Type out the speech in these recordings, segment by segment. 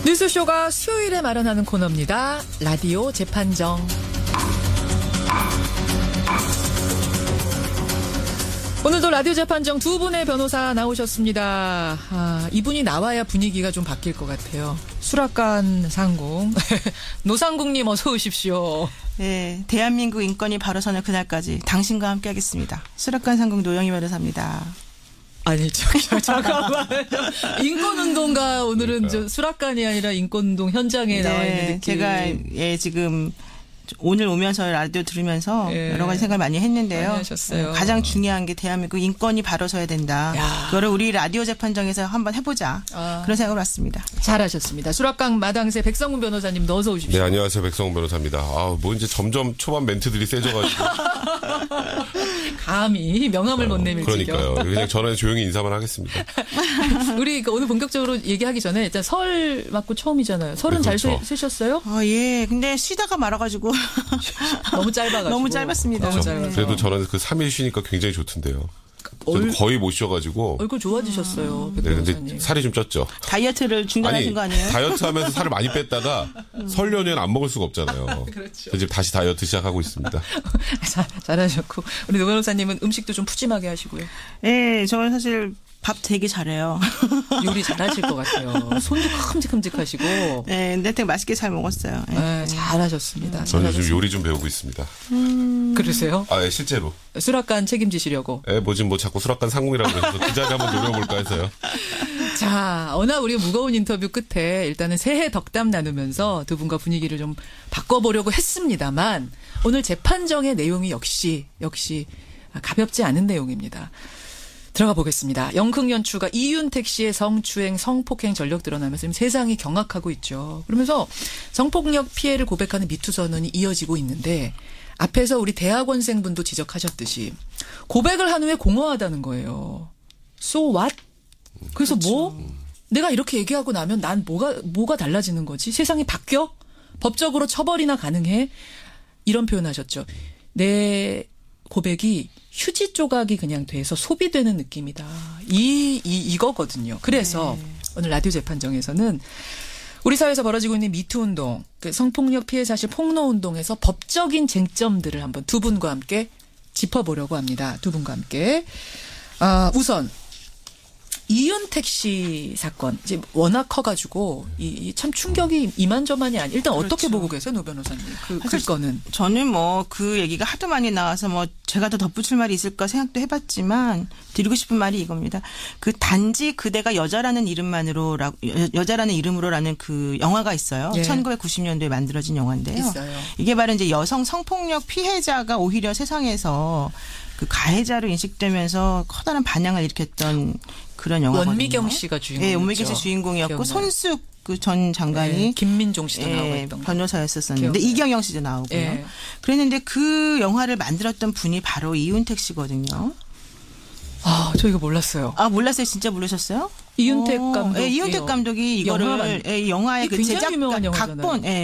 뉴스쇼가 수요일에 마련하는 코너입니다. 라디오 재판정. 오늘도 라디오 재판정 두 분의 변호사 나오셨습니다. 이분이 나와야 분위기가 좀 바뀔 것 같아요. 수락관 상궁. 노상궁님 어서 오십시오. 네, 대한민국 인권이 바로 서는 그날까지 당신과 함께하겠습니다. 수락관 상궁 노영희 변호사입니다. 아니, 잠깐만. 인권운동가 오늘은 저 수락관이 아니라 인권운동 현장에 나와 있는 느낌. 제가 지금 오늘 오면서 라디오 들으면서 여러 가지 생각을 많이 했는데요. 많이 하셨어요. 가장 중요한 게 대한민국 인권이 바로 서야 된다. 그거를 우리 라디오 재판정에서 한번 해보자. 그런 생각을 왔습니다. 잘하셨습니다. 수락관 마당새 백성문 변호사님 어서 오십시오. 네, 안녕하세요. 백성문 변호사입니다. 뭐 이제 점점 초반 멘트들이 세져가지고. 감히 명함을 못 내밀지요. 그러니까요. 그냥 저는 조용히 인사만 하겠습니다. 우리 오늘 본격적으로 얘기하기 전에 일단 설 맞고 처음이잖아요. 설은 네, 잘 그렇죠. 쓰셨어요? 예. 근데 쉬다가 말아가지고. 너무 짧아가지고. 너무 짧았습니다. 너무 짧아서. 그래도 저는 그 3일 쉬니까 굉장히 좋던데요. 저도 거의 못 쉬어가지고. 얼굴 좋아지셨어요. 네, 근데 살이 좀 쪘죠. 다이어트를 중단하신 거 아니에요? 다이어트 하면서 살을 많이 뺐다가 설 연휴엔 안 먹을 수가 없잖아요. 그렇죠. 이제 다시 다이어트 시작하고 있습니다. 잘하셨고. 우리 노 변호사님은 음식도 좀 푸짐하게 하시고요. 네, 저는 사실 밥 되게 잘해요. 요리 잘하실 것 같아요. 손도 큼직큼직하시고. 네, 근데 되게 맛있게 잘 먹었어요. 네, 잘하셨습니다. 저는 요즘 요리 좀 배우고 있습니다. 그러세요? 예, 실제로. 수락관 책임지시려고. 뭐 자꾸 수락관 상궁이라고 그래서 그 자리 한번 노려볼까 해서요. 자, 워낙 우리 무거운 인터뷰 끝에 일단은 새해 덕담 나누면서 두 분과 분위기를 좀 바꿔보려고 했습니다만 오늘 재판정의 내용이 역시 가볍지 않은 내용입니다. 들어가 보겠습니다. 영흥연추가 이윤택 씨의 성추행, 성폭행 전력 드러나면서 지금 세상이 경악하고 있죠. 그러면서 성폭력 피해를 고백하는 미투 선언이 이어지고 있는데 앞에서 우리 대학원생분도 지적하셨듯이 고백을 한 후에 공허하다는 거예요. So what? 그래서 그렇죠. 내가 이렇게 얘기하고 나면 난 뭐가 달라지는 거지? 세상이 바뀌어? 법적으로 처벌이나 가능해? 이런 표현하셨죠. 내 고백이 휴지 조각이 그냥 돼서 소비되는 느낌이다. 이거거든요. 그래서 오늘 라디오 재판정에서는 우리 사회에서 벌어지고 있는 미투 운동, 그 성폭력 피해 사실 폭로 운동에서 법적인 쟁점들을 한번 두 분과 함께 짚어보려고 합니다. 두 분과 함께. 우선 이윤택 씨 사건 이제 워낙 커가지고 참 충격이 이만저만이 아니. 일단 어떻게 그렇죠. 보고 계세요, 노 변호사님? 그 건은 저는 그 얘기가 하도 많이 나와서 제가 더 덧붙일 말이 있을까 생각도 해봤지만 드리고 싶은 말이 이겁니다. 그 단지 그대가 여자라는 이름으로라는 그 영화가 있어요. 예. 1990년도에 만들어진 영화인데요. 있어요. 이게 바로 이제 여성 성폭력 피해자가 오히려 세상에서 그 가해자로 인식되면서 커다란 반향을 일으켰던 그런 영화거든요. 원미경 씨가 주인공이었죠. 네, 원미경 씨 주인공이었고 손숙 그 전 장관이 네, 김민종 씨도 나오고 했던 변호사였었는데 기억나요. 이경영 씨도 나오고요. 네. 그랬는데 그 영화를 만들었던 분이 바로 이윤택 씨거든요. 저 이거 몰랐어요. 몰랐어요? 진짜 모르셨어요? 이윤택 감독. 네, 이윤택 감독이 이거를 영화의 그 제작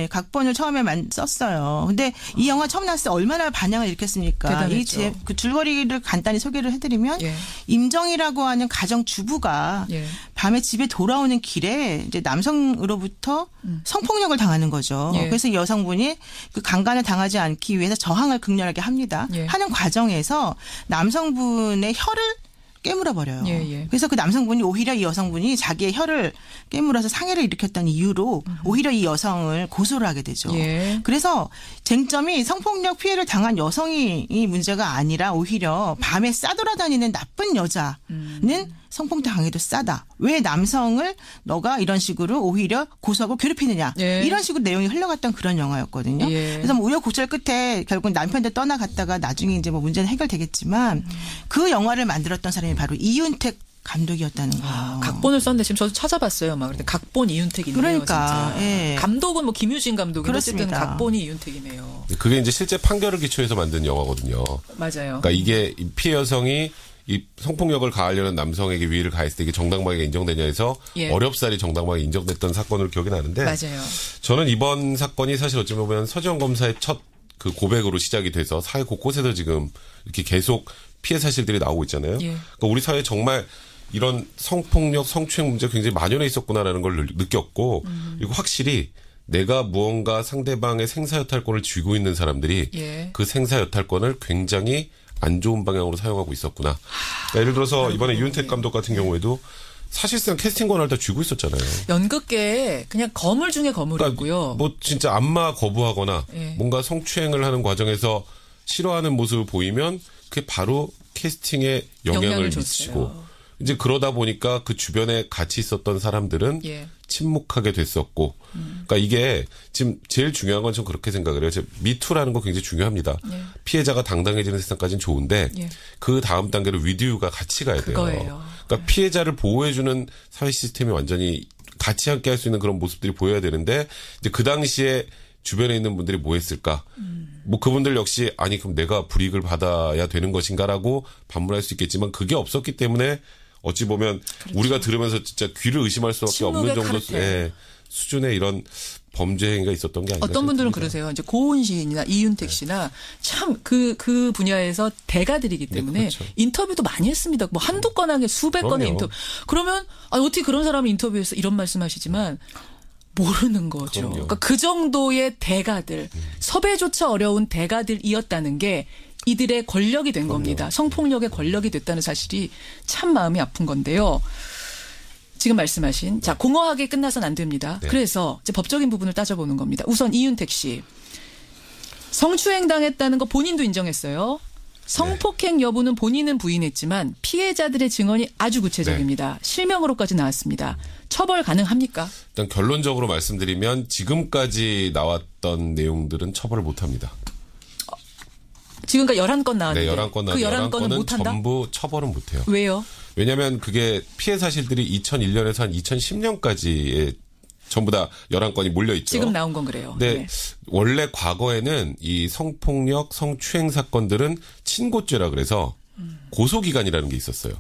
각본을 처음에 썼어요. 근데 이 영화 처음 나왔을 때 얼마나 반향을 일으켰습니까? 대단했죠. 그 줄거리를 간단히 소개를 해드리면 임정이라고 하는 가정 주부가 밤에 집에 돌아오는 길에 이제 남성으로부터 성폭력을 당하는 거죠. 그래서 여성분이 그 강간을 당하지 않기 위해서 저항을 극렬하게 합니다. 하는 과정에서 남성분의 혀를 깨물어 버려요. 그래서 그 남성분이 오히려 이 여성분이 자기의 혀를 깨물어서 상해를 일으켰다는 이유로 오히려 이 여성을 고소를 하게 되죠. 그래서 쟁점이 성폭력 피해를 당한 여성이 이 문제가 아니라 오히려 밤에 싸돌아다니는 나쁜 여자는 성폭력 당해도 싸다. 왜 남성을 너가 이런 식으로 오히려 고소하고 괴롭히느냐. 이런 식으로 내용이 흘러갔던 그런 영화였거든요. 그래서 우여곡절 끝에 결국 남편도 떠나갔다가 나중에 이제 문제는 해결되겠지만 그 영화를 만들었던 사람이 바로 이윤택 감독이었다는 거예요. 각본을 썼는데 지금 저도 찾아봤어요. 그런데 각본 이윤택이네요. 그러니까. 진짜. 감독은 김유진 감독이 그렇습니다. 어쨌든 각본이 이윤택이네요. 그게 이제 실제 판결을 기초해서 만든 영화거든요. 맞아요. 그러니까 이게 피해 여성이 이 성폭력을 가하려는 남성에게 위해를 가했을 때 이게 정당방위가 인정되냐 해서 어렵사리 정당방위 인정됐던 사건으로 기억이 나는데 맞아요. 저는 이번 사건이 사실 어쩌면 보면 서지영 검사의 첫 그 고백으로 시작이 돼서 사회 곳곳에서 지금 이렇게 계속 피해 사실들이 나오고 있잖아요. 예. 그러니까 우리 사회에 정말 이런 성폭력, 성추행 문제가 굉장히 만연해 있었구나라는 걸 느꼈고 그리고 확실히 내가 무언가 상대방의 생사여탈권을 쥐고 있는 사람들이 예. 그 생사여탈권을 굉장히 안 좋은 방향으로 사용하고 있었구나. 그러니까 예를 들어서 이번에 이윤택 감독 같은 경우에도 사실상 캐스팅 권한을 다 쥐고 있었잖아요. 연극계에 그냥 거물 중에 거물이고요. 그러니까 뭐 진짜 안마 거부하거나 예. 뭔가 성추행을 하는 과정에서 싫어하는 모습을 보이면 그게 바로 캐스팅에 영향을 미치고 이제 그러다 보니까 그 주변에 같이 있었던 사람들은 예. 침묵하게 됐었고 그러니까 이게 지금 제일 중요한 건 전 그렇게 생각을 해요. 미투라는 거 굉장히 중요합니다. 예. 피해자가 당당해지는 세상까지는 좋은데 예. 그 다음 단계로 위드유가 같이 가야 돼요. 그거예요. 그러니까 피해자를 보호해주는 사회 시스템이 완전히 같이 함께 할 수 있는 그런 모습들이 보여야 되는데 이제 그 당시에 주변에 있는 분들이 뭐 했을까? 뭐 그분들 역시 아니 그럼 내가 불이익을 받아야 되는 것인가라고 반문할 수 있겠지만 그게 없었기 때문에 어찌 보면 그렇죠. 우리가 들으면서 진짜 귀를 의심할 수밖에 없는 정도의 수준의 이런 범죄 행위가 있었던 게 아닌가. 어떤 분들은 그러세요. 이제 고은 시인이나 이윤택 씨나 참 그 분야에서 대가들이기 때문에 네, 그렇죠. 인터뷰도 많이 했습니다. 뭐 한두 건 하게 수백 건의 인터뷰. 그러면 어떻게 그런 사람이 인터뷰에서 이런 말씀하시지만 모르는 거죠. 그럼요. 그러니까 그 정도의 대가들, 섭외조차 어려운 대가들이었다는 게 이들의 권력이 된 겁니다. 성폭력의 권력이 됐다는 사실이 참 마음이 아픈 건데요. 지금 말씀하신 자 공허하게 끝나서는 안 됩니다. 네. 그래서 이제 법적인 부분을 따져보는 겁니다. 우선 이윤택 씨. 성추행 당했다는 거 본인도 인정했어요. 성폭행 여부는 본인은 부인했지만 피해자들의 증언이 아주 구체적입니다. 네. 실명으로까지 나왔습니다. 처벌 가능합니까? 일단 결론적으로 말씀드리면 지금까지 나왔던 내용들은 처벌을 못합니다. 지금까지 11건 나왔는데 네, 11건 그 11건은 못한다? 전부 처벌은 못해요. 왜요? 왜냐하면 그게 피해 사실들이 2001년에서 한 2010년까지에 전부 다 11건이 몰려있죠. 지금 나온 건 그래요. 네. 원래 과거에는 이 성폭력, 성추행 사건들은 친고죄라 그래서 고소기간이라는 게 있었어요.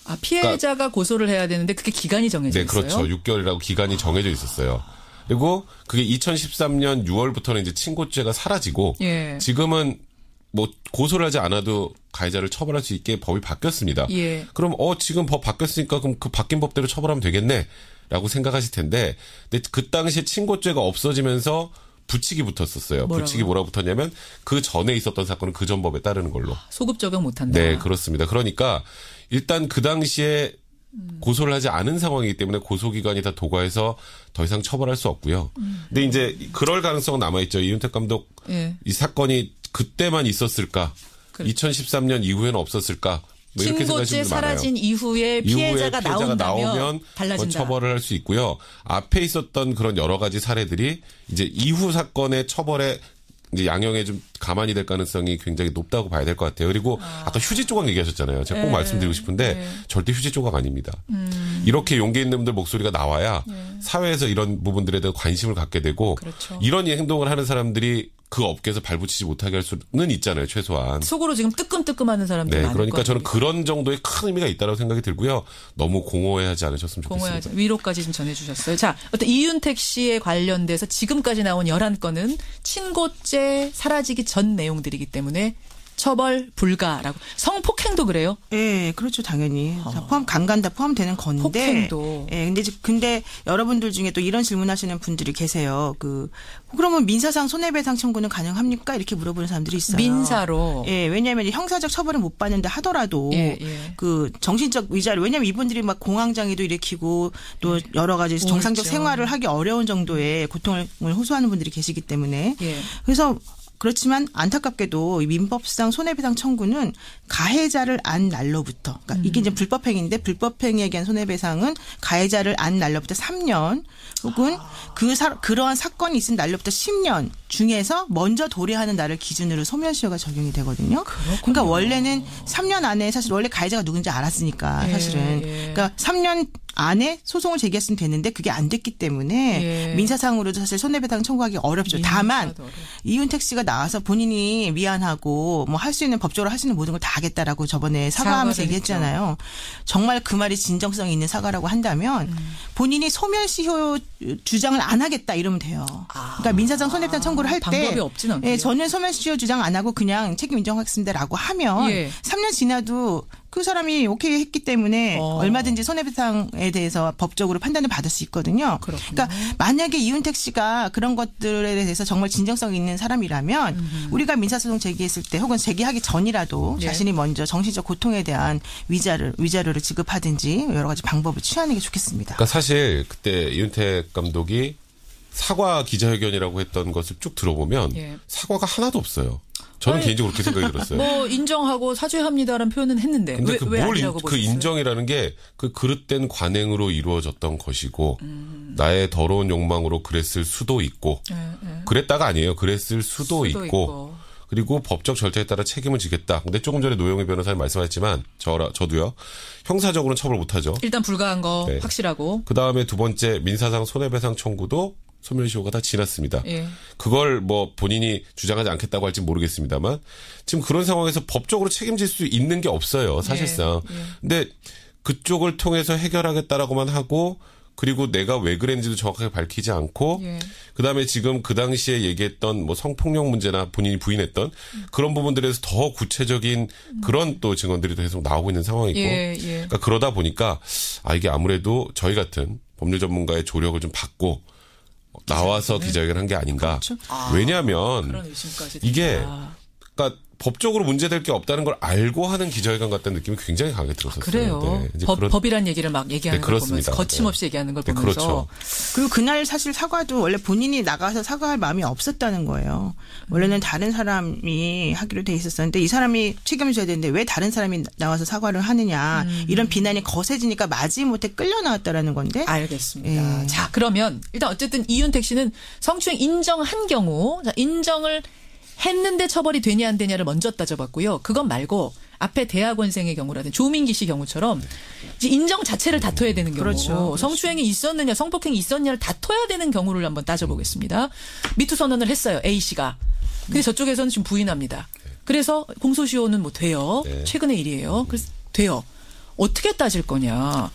아, 피해자가 그러니까, 고소를 해야 되는데 그게 기간이 정해져 있어요? 네, 그렇죠. 6개월이라고 기간이 정해져 있었어요. 그리고 그게 2013년 6월부터는 이제 친고죄가 사라지고 예. 지금은 뭐 고소를 하지 않아도 가해자를 처벌할 수 있게 법이 바뀌었습니다. 예. 그럼 지금 법 바뀌었으니까 그럼 그 바뀐 법대로 처벌하면 되겠네. 라고 생각하실 텐데 근데 그 당시에 친고죄가 없어지면서 부칙이 붙었었어요. 뭐라고요? 부칙이 뭐라고 붙었냐면 그 전에 있었던 사건은 그 전 법에 따르는 걸로. 소급 적용 못한다. 네, 그렇습니다. 그러니까 일단 그 당시에 고소를 하지 않은 상황이기 때문에 고소기간이 다 도과해서 더 이상 처벌할 수 없고요. 근데 이제 그럴 가능성은 남아있죠. 이윤택 감독 예. 이 사건이 그때만 있었을까? 그렇죠. 2013년 이후에는 없었을까? 뭐 친고죄 사라진 많아요. 이후에 피해자가 나오면 달라진다. 처벌을 할 수 있고요. 앞에 있었던 그런 여러 가지 사례들이 이제 이후 사건의 처벌에 이제 양형에 좀 가만히 될 가능성이 굉장히 높다고 봐야 될 것 같아요. 그리고 아까 휴지 조각 얘기하셨잖아요. 제가 꼭 말씀드리고 싶은데 절대 휴지 조각 아닙니다. 이렇게 용기 있는 분들 목소리가 나와야 사회에서 이런 부분들에 대한 관심을 갖게 되고 그렇죠. 이런 행동을 하는 사람들이 그 업계에서 발붙이지 못하게 할 수는 있잖아요. 최소한. 속으로 지금 뜨끔뜨끔하는 사람들이 많을 그러니까 저는 그런 정도의 큰 의미가 있다고 생각이 들고요. 너무 공허해하지 않으셨으면 좋겠습니다. 위로까지 좀 전해주셨어요. 자, 어떤 이윤택 씨에 관련돼서 지금까지 나온 11건은 친고죄 사라지기 전 내용들이기 때문에 처벌 불가라고. 성폭행도 그래요? 예, 그렇죠, 당연히. 포함 강간 다 포함되는 건데. 폭행도. 예, 근데 여러분들 중에 또 이런 질문하시는 분들이 계세요. 그러면 민사상 손해배상 청구는 가능합니까? 이렇게 물어보는 사람들이 있어요. 민사로. 예, 왜냐하면 형사적 처벌을 못 받는데 하더라도 그 정신적 위자료. 왜냐하면 이분들이 막 공황장애도 일으키고 또 여러 가지 정상적 생활을 하기 어려운 정도의 고통을 호소하는 분들이 계시기 때문에. 그래서. 그렇지만 안타깝게도 민법상 손해배상 청구는 가해자를 안 날로부터 그러니까 이게 이제 불법행위인데 불법행위에 대한 손해배상은 가해자를 안 날로부터 3년 혹은 그러한 사건이 있은 날로부터 10년 중에서 먼저 도래하는 날을 기준으로 소멸시효가 적용이 되거든요. 그렇군요. 그러니까 원래는 3년 안에 사실 원래 가해자가 누군지 알았으니까 사실은 그러니까 3년 안에 소송을 제기했으면 됐는데 그게 안 됐기 때문에 민사상으로도 사실 손해배상 청구하기 어렵죠. 다만 이윤택 씨가 나와서 본인이 미안하고 뭐 할 수 있는 법적으로 할 수 있는 모든 걸 다 하겠다라고 저번에 사과하면서 얘기했잖아요. 정말 그 말이 진정성이 있는 사과라고 한다면 본인이 소멸시효 주장을 안 하겠다 이러면 돼요. 그러니까 민사상 손해배상 청구를 할 때 방법이 없진 않군요. 저는 소멸시효 주장 안 하고 그냥 책임 인정하겠습니다라고 하면 3년 지나도 그 사람이 오케이 했기 때문에 얼마든지 손해배상에 대해서 법적으로 판단을 받을 수 있거든요. 그러니까 만약에 이윤택 씨가 그런 것들에 대해서 정말 진정성이 있는 사람이라면 우리가 민사소송 제기했을 때 혹은 제기하기 전이라도 자신이 먼저 정신적 고통에 대한 위자료를 지급하든지 여러 가지 방법을 취하는 게 좋겠습니다. 그러니까 사실 그때 이윤택 감독이 사과 기자회견이라고 했던 것을 쭉 들어보면 사과가 하나도 없어요. 저는 개인적으로 그렇게 생각이 들었어요. 뭐 인정하고 사죄합니다라는 표현은 했는데 근데 왜 아니라고 그 인정이라는 게 그 그릇된 관행으로 이루어졌던 것이고 나의 더러운 욕망으로 그랬을 수도 있고 그랬다가 아니에요. 그랬을 수도 있고 그리고 법적 절차에 따라 책임을 지겠다. 근데 조금 전에 노영희 변호사님 말씀하셨지만 저도요. 형사적으로는 처벌 못하죠. 일단 불가한 거 확실하고. 그다음에 두 번째 민사상 손해배상 청구도 소멸시효가 다 지났습니다. 그걸 뭐 본인이 주장하지 않겠다고 할지 모르겠습니다만 지금 그런 상황에서 법적으로 책임질 수 있는 게 없어요. 사실상. 근데 그쪽을 통해서 해결하겠다라고만 하고 그리고 내가 왜 그랬는지도 정확하게 밝히지 않고 그다음에 지금 그 당시에 얘기했던 뭐 성폭력 문제나 본인이 부인했던 그런 부분들에 대해서 더 구체적인 그런 또 증언들이 계속 나오고 있는 상황이고 그러니까 그러다 보니까 이게 아무래도 저희 같은 법률 전문가의 조력을 좀 받고 나와서 기자회견한 게 아닌가. 그렇죠? 왜냐하면 이게 그러니까 법적으로 문제될 게 없다는 걸 알고 하는 기자회견 같다는 느낌이 굉장히 강하게 들었었어요. 그래요. 법이란 얘기를 막 얘기하는 걸 보면서 거침없이 얘기하는 걸 보면서. 그렇죠. 그리고 그날 사실 사과도 원래 본인이 나가서 사과할 마음이 없었다는 거예요. 원래는 다른 사람이 하기로 돼 있었는데 이 사람이 책임져야 되는데 왜 다른 사람이 나와서 사과를 하느냐. 이런 비난이 거세지니까 마지못해 끌려 나왔다라는 건데. 알겠습니다. 자, 그러면 일단 어쨌든 이윤택 씨는 성추행 인정한 경우 인정을 했는데 처벌이 되냐 안 되냐를 먼저 따져봤고요. 그건 말고 앞에 대학원생의 경우라든지 조민기 씨 경우처럼 이제 인정 자체를 다퉈야 되는 경우. 그렇죠. 성추행이 있었느냐 성폭행이 있었느냐를 다퉈야 되는 경우를 한번 따져보겠습니다. 미투 선언을 했어요. A 씨가. 근데 저쪽에서는 지금 부인합니다. 그래서 공소시효는 뭐 돼요. 최근의 일이에요. 그래서 돼요. 어떻게 따질 거냐.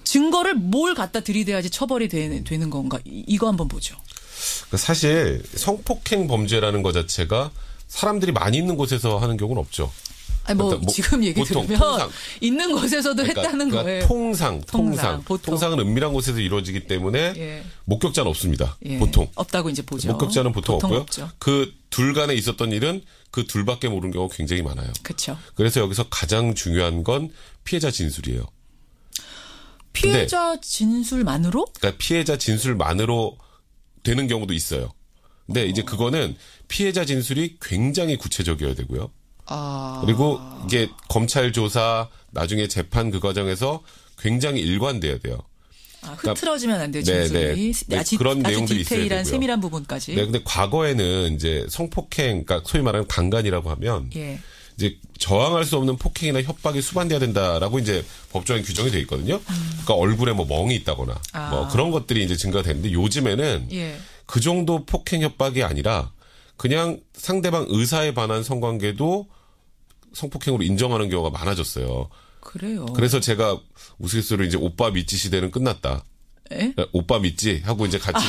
증거를 뭘 갖다 들이대야지 처벌이 되는 건가. 이거 한번 보죠. 사실 성폭행 범죄라는 것 자체가 사람들이 많이 있는 곳에서 하는 경우는 없죠. 아니 뭐 지금 얘기 들으면 통상, 있는 곳에서도 했다는 거예요. 통상은 은밀한 곳에서 이루어지기 때문에 목격자는 없습니다. 보통 없다고 이제 보죠. 목격자는 보통 없고요. 없죠. 그 둘 간에 있었던 일은 그 둘밖에 모르는 경우가 굉장히 많아요. 그렇죠. 그래서 여기서 가장 중요한 건 피해자 진술이에요. 피해자 진술만으로? 그러니까 피해자 진술만으로 되는 경우도 있어요. 근데 이제 그거는 피해자 진술이 굉장히 구체적이어야 되고요. 그리고 이게 검찰 조사, 나중에 재판 그 과정에서 굉장히 일관돼야 돼요. 흐트러지면 안 돼요, 진술이. 아직 그런 내용들이 있어야 되고요. 세밀한 부분까지. 네, 근데 과거에는 이제 성폭행, 그러니까 소위 말하는 강간이라고 하면 이제 저항할 수 없는 폭행이나 협박이 수반돼야 된다라고 이제 법조항에 규정이 돼 있거든요. 그러니까 얼굴에 뭐 멍이 있다거나 뭐 그런 것들이 이제 증거가 되는데 요즘에는 그 정도 폭행 협박이 아니라 그냥 상대방 의사에 반한 성관계도 성폭행으로 인정하는 경우가 많아졌어요. 그래요. 그래서 제가 우스갯소리로 이제 오빠 믿지 시대는 끝났다. 오빠 믿지 하고 이제 같이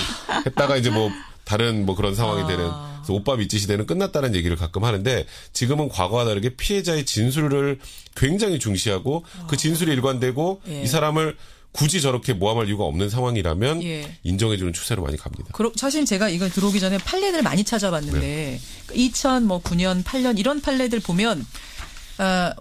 했다가 이제 뭐 다른 뭐 그런 상황이 되는 그래서 오빠 믿지 시대는 끝났다는 얘기를 가끔 하는데 지금은 과거와 다르게 피해자의 진술을 굉장히 중시하고 그 진술이 일관되고 이 사람을 굳이 저렇게 모함할 이유가 없는 상황이라면 인정해주는 추세로 많이 갑니다. 사실 제가 이걸 들어오기 전에 판례들 많이 찾아봤는데 2009년, 8년 이런 판례들 보면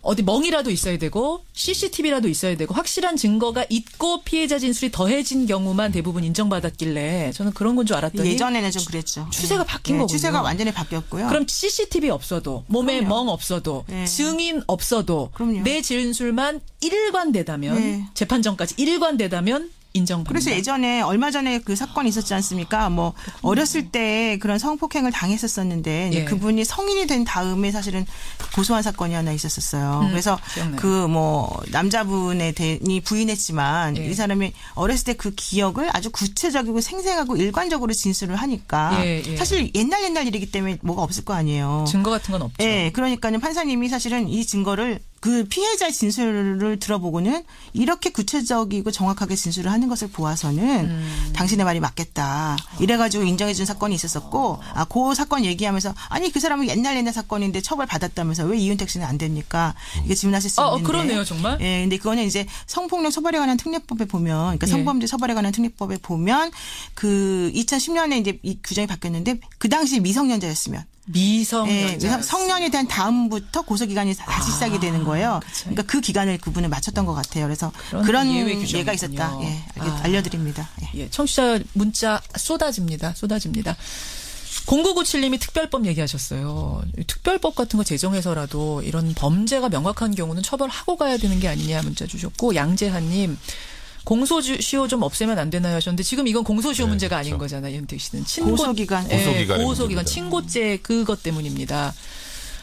어디 멍이라도 있어야 되고 CCTV라도 있어야 되고 확실한 증거가 있고 피해자 진술이 더해진 경우만 대부분 인정받았길래 저는 그런 건 줄 알았더니 예전에는 좀 그랬죠. 추세가 바뀐 거군요. 추세가 완전히 바뀌었고요. 그럼 CCTV 없어도 몸에 멍 없어도 증인 없어도 내 진술만 일관되다면 재판 전까지 일관되다면 인정받는다. 그래서 예전에 얼마 전에 그 사건이 있었지 않습니까? 뭐 어렸을 때 그런 성폭행을 당했었었는데 예. 그분이 성인이 된 다음에 사실은 고소한 사건이 하나 있었었어요. 그래서 그 뭐 남자분에 대해 부인했지만 예. 이 사람이 어렸을 때 그 기억을 아주 구체적이고 생생하고 일관적으로 진술을 하니까 예. 예. 사실 옛날 일이기 때문에 뭐가 없을 거 아니에요. 증거 같은 건 없죠. 예, 그러니까는 판사님이 사실은 이 증거를 그 피해자의 진술을 들어보고는 이렇게 구체적이고 정확하게 진술을 하는 것을 보아서는 당신의 말이 맞겠다. 이래가지고 인정해 준 사건이 있었었고 그 사건 얘기하면서 아니 그 사람은 옛날 사건인데 처벌 받았다면서 왜 이윤택 씨는 안 됩니까? 이게 질문하실 수 있는데. 그러네요 정말. 예, 근데 그거는 이제 성폭력 처벌에 관한 특례법에 보면 그러니까 성범죄 처벌에 관한 특례법에 보면 그 2010년에 이제 이 규정이 바뀌었는데 그 당시 미성년자였으면 미성년자. 네, 성년이 된 다음부터 고소기간이 다시 시작이 되는 거예요. 그쵸. 그러니까 그 기간을 그분은 맞췄던 것 같아요. 그래서 그런 예가 있었다. 예, 알려드립니다. 예, 청취자 문자 쏟아집니다. 0997님이 특별법 얘기하셨어요. 특별법 같은 거 제정해서라도 이런 범죄가 명확한 경우는 처벌하고 가야 되는 게 아니냐 문자 주셨고 양재하님. 공소시효 좀 없애면 안 되나요 하셨는데 지금 이건 공소시효 문제가 아닌 거잖아요. 이윤택 씨는. 고소기간. 고소기간. 친고죄 그것 때문입니다.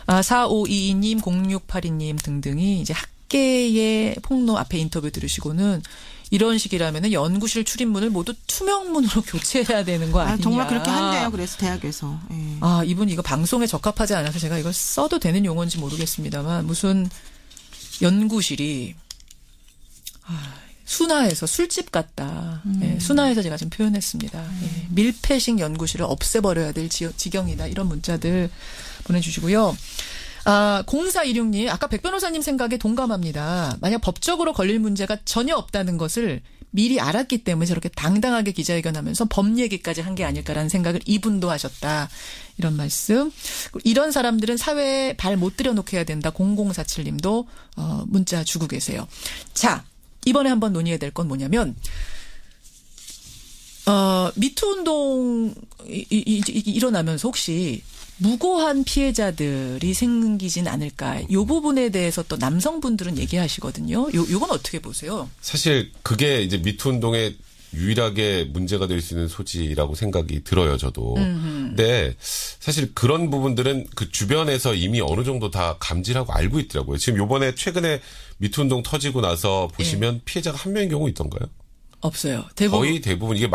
4522님, 0682님 등등이 이제 학계의 폭로 앞에 인터뷰 들으시고는 이런 식이라면 연구실 출입문을 모두 투명문으로 교체해야 되는 거 아니냐. 정말 그렇게 한대요. 그래서 대학에서. 예. 이분 이거 방송에 적합하지 않아서 제가 이걸 써도 되는 용어인지 모르겠습니다만 무슨 연구실이 순화해서 술집 같다. 예, 순화해서 제가 좀 표현했습니다. 예, 밀폐식 연구실을 없애버려야 될 지경이다. 이런 문자들 보내주시고요. 0416님, 아까 백 변호사님 생각에 동감합니다. 만약 법적으로 걸릴 문제가 전혀 없다는 것을 미리 알았기 때문에 저렇게 당당하게 기자회견하면서 법 얘기까지 한 게 아닐까라는 생각을 이분도 하셨다. 이런 말씀. 이런 사람들은 사회에 발 못 들여놓게 해야 된다. 0047님도 문자 주고 계세요. 자. 이번에 한번 논의해야 될 건 뭐냐면 미투 운동이 일어나면서 혹시 무고한 피해자들이 생기진 않을까. 이 부분에 대해서 또 남성분들은 얘기하시거든요. 요건 어떻게 보세요? 사실 그게 이제 미투 운동의 유일하게 문제가 될 수 있는 소지라고 생각이 들어요, 저도. 근데 사실 그런 부분들은 그 주변에서 이미 어느 정도 다 감지하고 알고 있더라고요. 지금 요번에 최근에 미투 운동 터지고 나서 보시면 피해자가 한 명인 경우 있던가요? 없어요. 거의 대부분 이게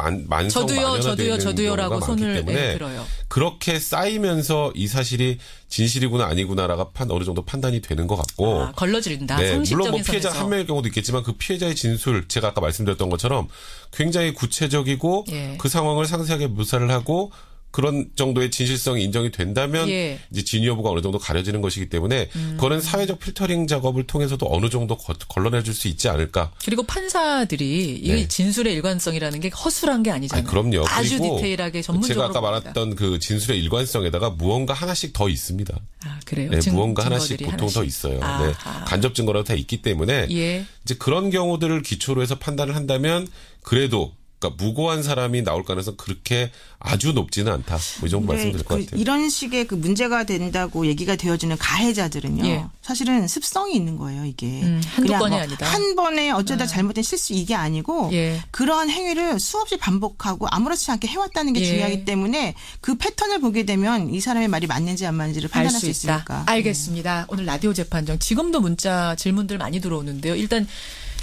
저도요라고 손을 들어요. 그렇게 쌓이면서 이 사실이 진실이구나 아니구나라가 어느 정도 판단이 되는 것 같고. 걸러진다. 네, 물론 뭐 피해자가 한 명일 경우도 있겠지만 그 피해자의 진술 제가 아까 말씀드렸던 것처럼 굉장히 구체적이고 그 상황을 상세하게 묘사를 하고 그런 정도의 진실성이 인정이 된다면 이제 진위 여부가 어느 정도 가려지는 것이기 때문에 그거는 사회적 필터링 작업을 통해서도 어느 정도 걸러내줄 수 있지 않을까. 그리고 판사들이 이 진술의 일관성이라는 게 허술한 게 아니잖아요. 그럼요. 아주 디테일하게 전문적으로. 제가 아까 말했던 그 진술의 일관성에다가 무언가 하나씩 더 있습니다. 그래요? 네, 무언가 하나씩 보통 더 있어요. 네, 간접 증거라도 다 있기 때문에 이제 그런 경우들을 기초로 해서 판단을 한다면 그래도 그러니까 무고한 사람이 나올 가능성 그렇게 아주 높지는 않다. 이 정도 말씀드릴 것 같아요. 이런 식의 그 문제가 된다고 얘기가 되어지는 가해자들은요. 사실은 습성이 있는 거예요. 이게. 한두 번이 아니다. 한 번에 어쩌다 잘못된 실수 이게 아니고 그러한 행위를 수없이 반복하고 아무렇지 않게 해왔다는 게 중요하기 때문에 그 패턴을 보게 되면 이 사람의 말이 맞는지 안 맞는지를 판단할 수 있으니까. 알겠습니다. 오늘 라디오 재판정 지금도 문자 질문들 많이 들어오는데요. 일단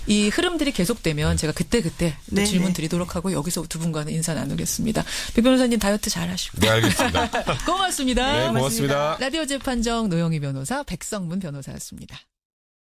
이 흐름들이 계속되면 제가 그때 질문 드리도록 하고 여기서 두 분과는 인사 나누겠습니다. 백 변호사님 다이어트 잘 하시고. 네, 알겠습니다. 고맙습니다. 네, 고맙습니다. 라디오 재판정 노영희 변호사, 백성문 변호사였습니다.